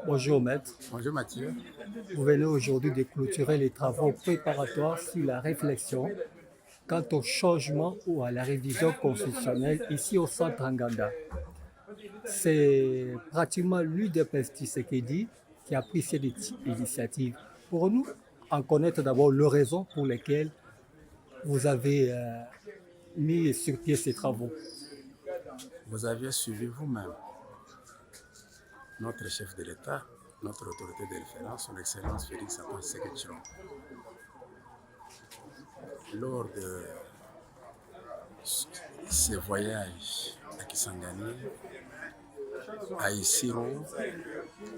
Bonjour maître, Bonjour Mathieu. vous venez aujourd'hui de clôturer les travaux préparatoires sur la réflexion quant au changement ou à la révision constitutionnelle ici au centre Nganda. C'est pratiquement l'UDPS Tshisekedi qui a pris cette initiative. Pour nous, en connaître d'abord les raisons pour lesquelles vous avez mis sur pied ces travaux. Vous aviez suivi vous-même notre chef de l'État, notre autorité de référence, son Excellence Félix Antoine Tshisekedi. Lors de ses voyages à Kisangani, à Isiro,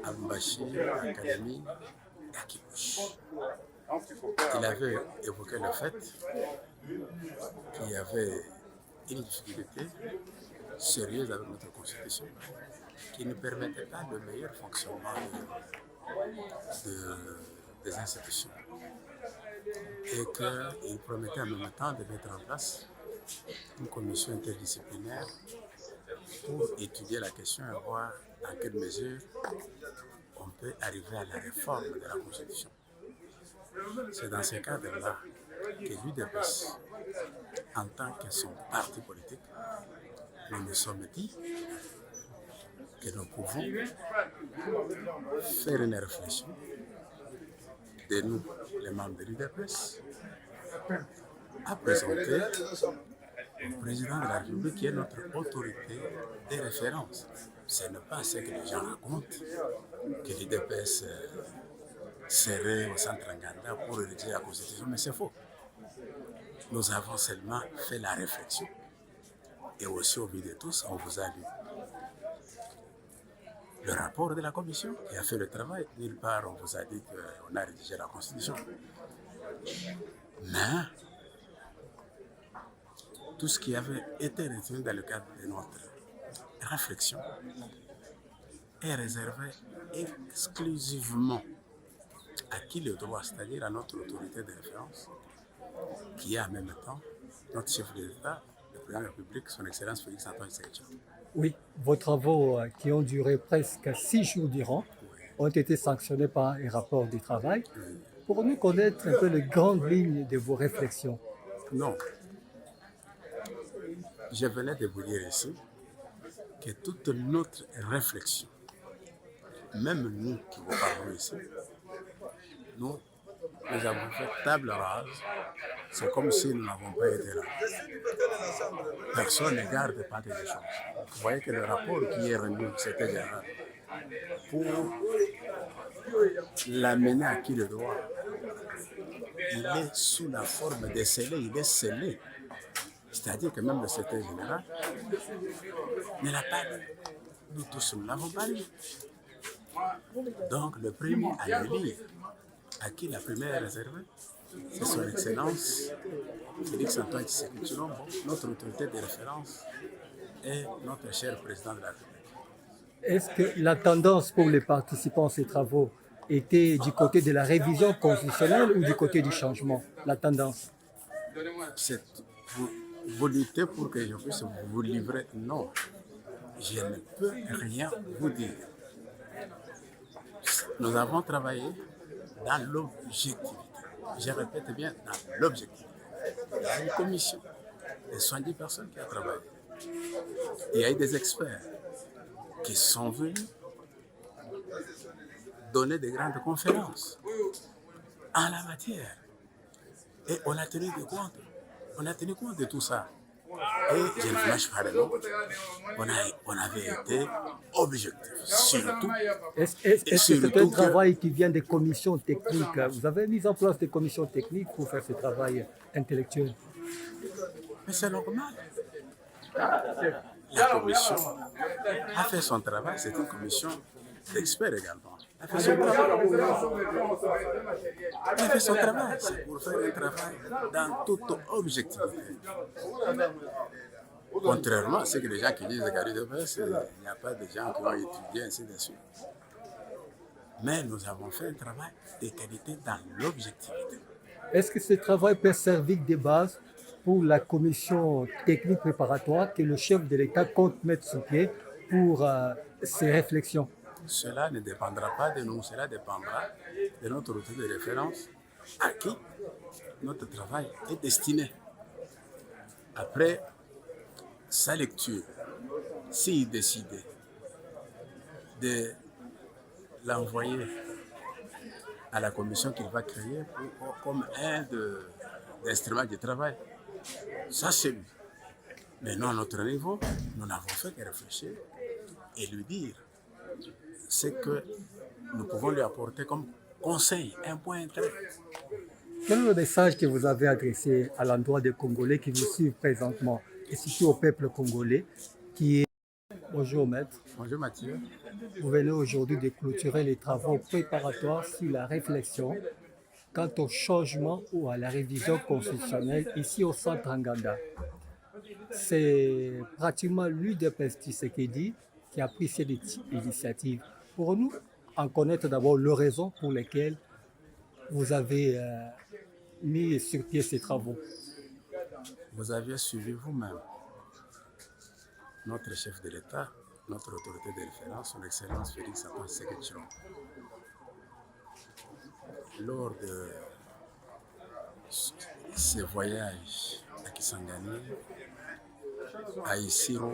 à Mbashi, à Kalemi et à Kibush, il avait évoqué le fait qu'il y avait une difficulté sérieuse avec notre Constitution qui ne permettait pas le meilleur fonctionnement des institutions. Et qu'il promettait en même temps de mettre en place une commission interdisciplinaire pour étudier la question et voir dans quelle mesure on peut arriver à la réforme de la Constitution. C'est dans ce cadre-là que l'UDPS, en tant que son parti politique, nous nous sommes dit que nous pouvons faire une réflexion de nous, les membres de l'UDPS, à présenter au président de la République qui est notre autorité de référence. Ce n'est pas ce que les gens racontent, que l'UDPS serait au centre Nganda pour rédiger la Constitution, mais c'est faux. Nous avons seulement fait la réflexion. Et aussi au vu de tous, on vous a lu le rapport de la commission qui a fait le travail. Nulle part, on vous a dit qu'on a rédigé la Constitution. Mais tout ce qui avait été retenu dans le cadre de notre réflexion est réservé exclusivement à qui le droit, c'est-à-dire à notre autorité de référence, qui est en même temps notre chef de l'État, le président de la République, son Excellence Félix Antoine Tshisekedi. Oui, vos travaux qui ont duré presque 6 jours durant ont été sanctionnés par un rapport du travail. Pour nous connaître un peu les grandes lignes de vos réflexions. Non. Je venais de vous dire ici que toute notre réflexion, même nous qui vous parlons ici, nous avons fait table rase. C'est comme si nous n'avons pas été là. Personne ne garde pas des choses. Vous voyez que le rapport qui est remis, c'était déjà pour l'amener à qui le droit. Il est sous la forme de scellé, il est scellé. C'est-à-dire que même le secrétaire général ne l'a pas lu. Nous tous, nous ne l'avons pas lu. Donc, le premier à le lire, à qui la première est réservée, c'est son Excellence Félix Antoine Tshisekedi, notre autorité de référence et notre cher président de la République. Est-ce que la tendance pour les participants à ces travaux était du côté de la révision constitutionnelle ou du côté du changement? La tendance? Vous luttez pour que je puisse vous livrer. Non, je ne peux rien vous dire. Nous avons travaillé dans l'objectivité. Je répète bien, dans l'objectivité. Il y a une commission de 70 personnes qui a travaillé. Il y a eu des experts qui sont venus donner de grandes conférences en la matière. Et on a tenu compte. On a tenu compte de tout ça. Et je ne lâche pas le nom. On avait été objectif. Surtout. Est-ce que c'est un travail qui vient des commissions techniques? Vous avez mis en place des commissions techniques pour faire ce travail intellectuel? Mais c'est normal. La commission a fait son travail. C'est une commission d'experts également. Elle a fait son travail. Elle a fait son travail. C'est pour faire un travail dans toute objectivité. Contrairement à ce que les gens qui disent que l'UDPS, il n'y a pas de gens qui ont étudié, ainsi de suite. Mais nous avons fait un travail de qualité dans l'objectivité. Est-ce que ce travail peut servir de base pour la commission technique préparatoire que le chef de l'État compte mettre sur pied pour ces réflexions? cela ne dépendra pas de nous, cela dépendra de notre autorité de référence à qui notre travail est destiné. Après sa lecture, s'il décidait de l'envoyer à la commission qu'il va créer comme un d'instruments de travail, ça c'est lui. Mais nous, à notre niveau, nous n'avons fait que réfléchir et lui dire ce que nous pouvons lui apporter comme conseil, un point très. Quel est le message que vous avez adressé à l'endroit des Congolais qui vous suivent présentement et surtout au peuple congolais qui est... Bonjour maître. Bonjour Mathieu. Vous venez aujourd'hui de clôturer les travaux préparatoires sur la réflexion quant au changement ou à la révision constitutionnelle ici au centre Nganda. C'est pratiquement l'UDPS Tshisekedi qui a pris cette initiative. Pour nous, en connaître d'abord les raisons pour lesquelles vous avez mis sur pied ces travaux. Vous aviez suivi vous-même notre chef de l'État, notre autorité de référence, son Excellence Félix Antoine Tshisekedi Tshilombo. Lors de ses voyages à Kisangani, à Isiro,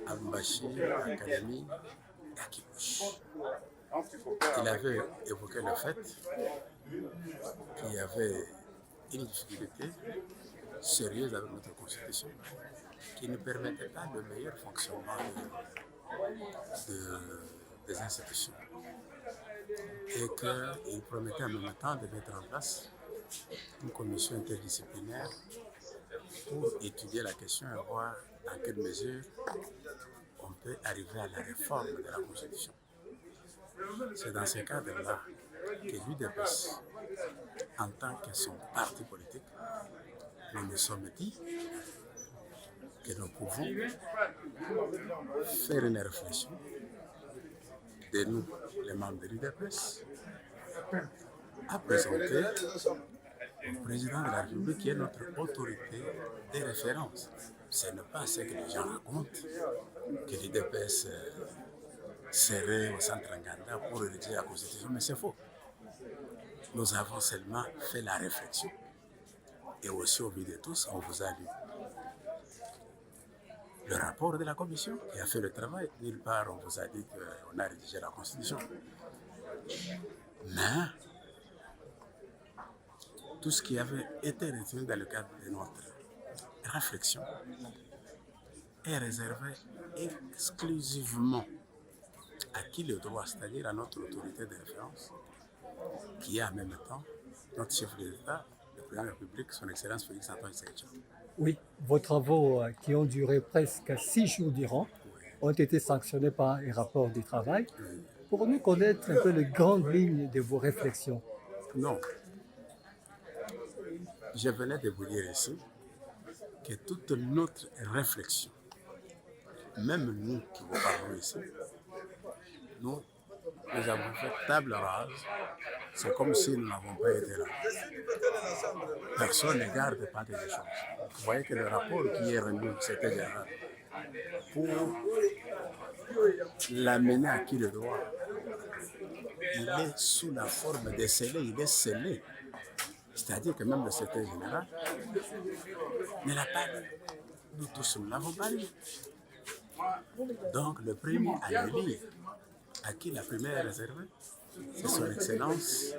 à Mbashi, à Kalemi et à Kibush, il avait évoqué le fait qu'il y avait une difficulté sérieuse avec notre constitution qui ne permettait pas le meilleur fonctionnement des institutions. Et qu'il promettait en même temps de mettre en place une commission interdisciplinaire pour étudier la question et voir dans quelle mesure on peut arriver à la réforme de la Constitution. C'est dans ce cadre-là que l'UDPS, en tant que son parti politique, nous nous sommes dit que nous pouvons faire une réflexion de nous, les membres de l'UDPS, à présenter au président de la République qui est notre autorité de référence. Ce n'est pas ce que les gens racontent, que l'UDPS serait au centre Nganda pour rédiger la Constitution, mais c'est faux. Nous avons seulement fait la réflexion. Et aussi au vu de tous, on vous a lu le rapport de la commission qui a fait le travail. Nulle part, on vous a dit qu'on a rédigé la Constitution. Mais tout ce qui avait été retenu dans le cadre de notre réflexion est réservé exclusivement à qui le droit, c'est-à-dire à notre autorité de référence, qui est en même temps notre chef de l'État, le président de la République, son Excellence Félix Antoine Tshisekedi Tshilombo. Oui, vos travaux qui ont duré presque 6 jours durant ont été sanctionnés par un rapport du travail. Pour nous connaître un peu les grandes lignes de vos réflexions. Non. Je venais de vous dire ici que toute notre réflexion, même nous qui vous parlons ici, nous avons fait table rase. C'est comme si nous n'avons pas été là. Personne ne garde pas des choses. Vous voyez que le rapport qui est remis, c'était général. Pour l'amener à qui le droit, il est sous la forme de scellé, il est scellé. C'est-à-dire que même le secrétaire général ne l'a pas lu. Nous tous ne l'avons pas lu. Donc le premier à le lire, à qui la première est réservée, c'est son Excellence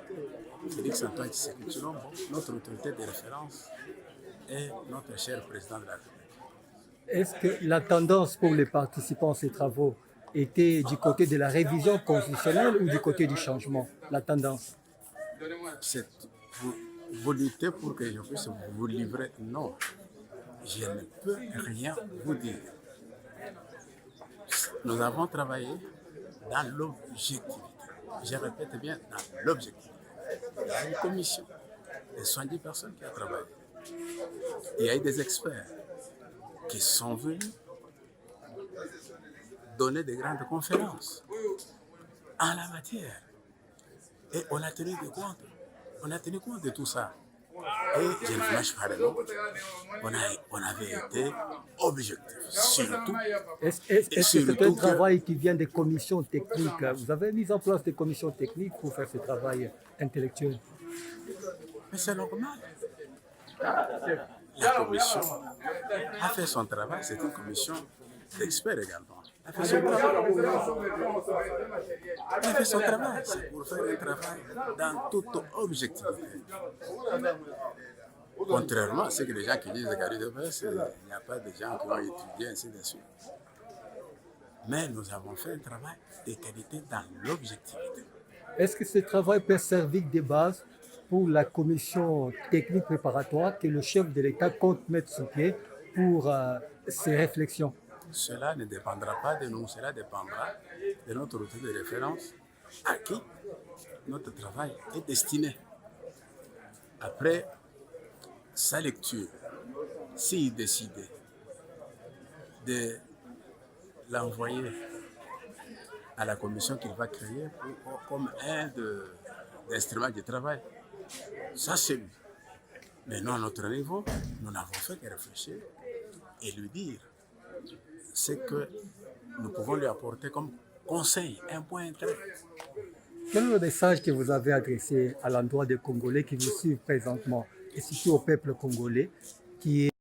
Félix Antoine Tshisekedi Tshilombo, notre autorité de référence et notre cher président de la République. Est-ce que la tendance pour les participants à ces travaux était du côté de la révision constitutionnelle ou du côté du changement? La tendance? Vous luttez pour que je puisse vous livrer. Non, je ne peux rien vous dire. Nous avons travaillé dans l'objectivité. Je répète bien, dans l'objectivité. Il y a une commission de 70 personnes qui a travaillé. Il y a eu des experts qui sont venus donner de grandes conférences en la matière. Et on a tenu compte. On a tenu compte de tout ça. Et je ne fâche pas les mots. On avait été objectif, surtout. Est-ce que c'est un travail qui vient des commissions techniques? Vous avez mis en place des commissions techniques pour faire ce travail intellectuel? Mais c'est normal. La commission a fait son travail, c'est une commission d'experts également. Elle a fait son travail. Elle a fait son travail, c'est pour faire un travail dans toute objectivité. Contrairement à ce que les gens qui disent Gary de Presse, il n'y a pas de gens qui ont étudié, ainsi de suite. Mais nous avons fait un travail de qualité dans l'objectivité. Est-ce que ce travail peut servir de base pour la commission technique préparatoire que le chef de l'État compte mettre sur pied pour ses réflexions? Cela ne dépendra pas de nous, cela dépendra de notre outil de référence à qui notre travail est destiné. Après sa lecture, s'il décidait de l'envoyer à la commission qu'il va créer comme un d'instruments de travail, ça c'est lui. Mais nous, à notre niveau, nous n'avons fait que réfléchir et lui dire ce que nous pouvons lui apporter comme conseil, un point très. Quel est le message que vous avez adressé à l'endroit des Congolais qui vous suivent présentement et surtout au peuple congolais qui est